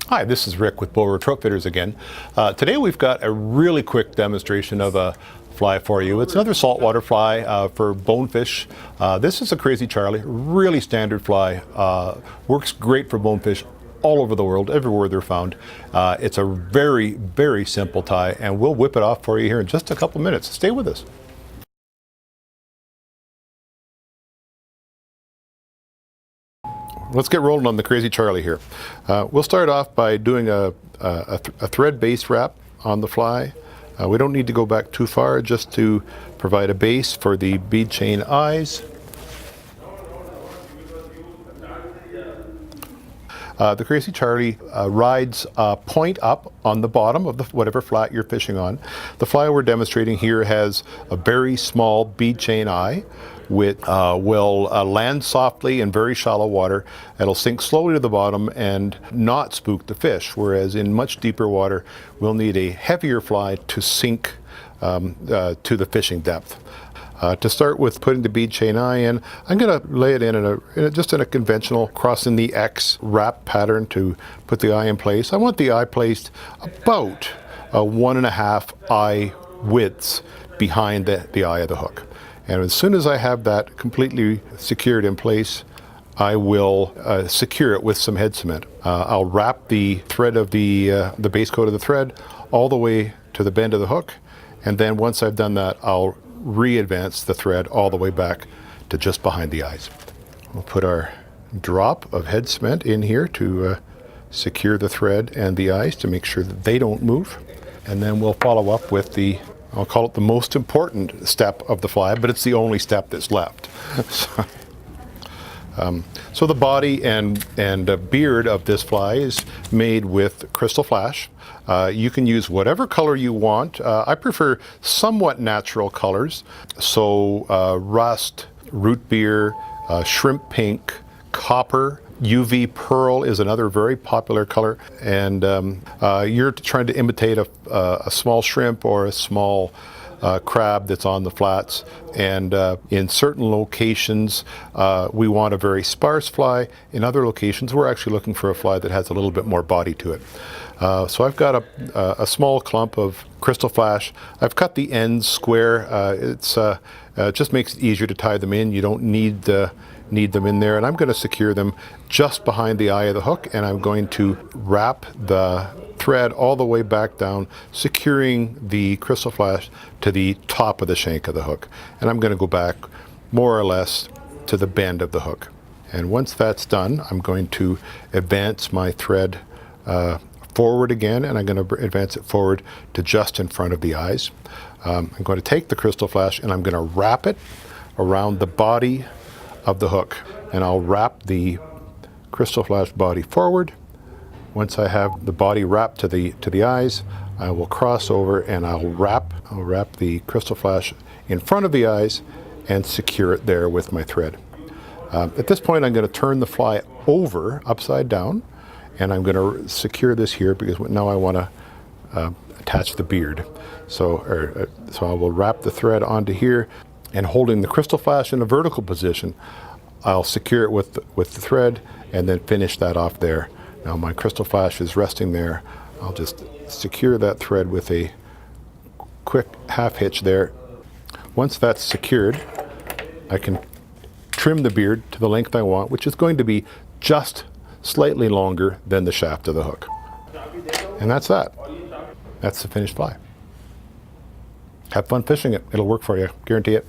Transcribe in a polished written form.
Hi, this is Rick with Bower Trout Fitters again. Today we've got a really quick demonstration of a fly for you. It's another saltwater fly for bonefish. This is a Crazy Charlie, really standard fly. Works great for bonefish all over the world, everywhere they're found. It's a very, very simple tie, and we'll whip it off for you here in just a couple minutes. Stay with us. Let's get rolling on the Crazy Charlie here. We'll start off by doing a thread base wrap on the fly. We don't need to go back too far, just to provide a base for the bead chain eyes. The Crazy Charlie rides point up on the bottom of whatever flat you're fishing on. The fly we're demonstrating here has a very small bead chain eye, which will land softly in very shallow water. It'll sink slowly to the bottom and not spook the fish, whereas in much deeper water we'll need a heavier fly to sink to the fishing depth. To start with putting the bead chain eye in, I'm going to lay it just in a conventional crossing the X wrap pattern to put the eye in place. I want the eye placed about 1.5 eye widths behind the eye of the hook. And as soon as I have that completely secured in place, I will secure it with some head cement. I'll wrap the thread of the base coat of the thread all the way to the bend of the hook, and then once I've done that, I'll re-advance the thread all the way back to just behind the eyes. We'll put our drop of head cement in here to secure the thread and the eyes to make sure that they don't move. And then we'll follow up with I'll call it the most important step of the fly, but it's the only step that's left. So the body and beard of this fly is made with crystal flash. You can use whatever color you want. I prefer somewhat natural colors. So rust, root beer, shrimp pink, copper, UV pearl is another very popular color. And you're trying to imitate a small shrimp or a small crab that's on the flats, and in certain locations we want a very sparse fly. In other locations we're actually looking for a fly that has a little bit more body to it. So I've got a small clump of crystal flash. I've cut the ends square. It just makes it easier to tie them in. You don't need them in there, and I'm going to secure them just behind the eye of the hook, and I'm going to wrap the thread all the way back down, securing the crystal flash to the top of the shank of the hook. And I'm going to go back more or less to the bend of the hook. And once that's done, I'm going to advance my thread forward again, and I'm going to advance it forward to just in front of the eyes. I'm going to take the crystal flash and I'm going to wrap it around the body of the hook, and I'll wrap the crystal flash body forward. Once I have the body wrapped to the eyes, I will cross over and I'll wrap the crystal flash in front of the eyes and secure it there with my thread. At this point, I'm going to turn the fly over upside down, and I'm going to secure this here because now I want to attach the beard. So I will wrap the thread onto here, and holding the crystal flash in a vertical position, I'll secure it with the thread and then finish that off there. Now my crystal flash is resting there. I'll just secure that thread with a quick half hitch there. Once that's secured, I can trim the beard to the length I want, which is going to be just slightly longer than the shaft of the hook. And that's that. That's the finished fly. Have fun fishing it. It'll work for you, guarantee it.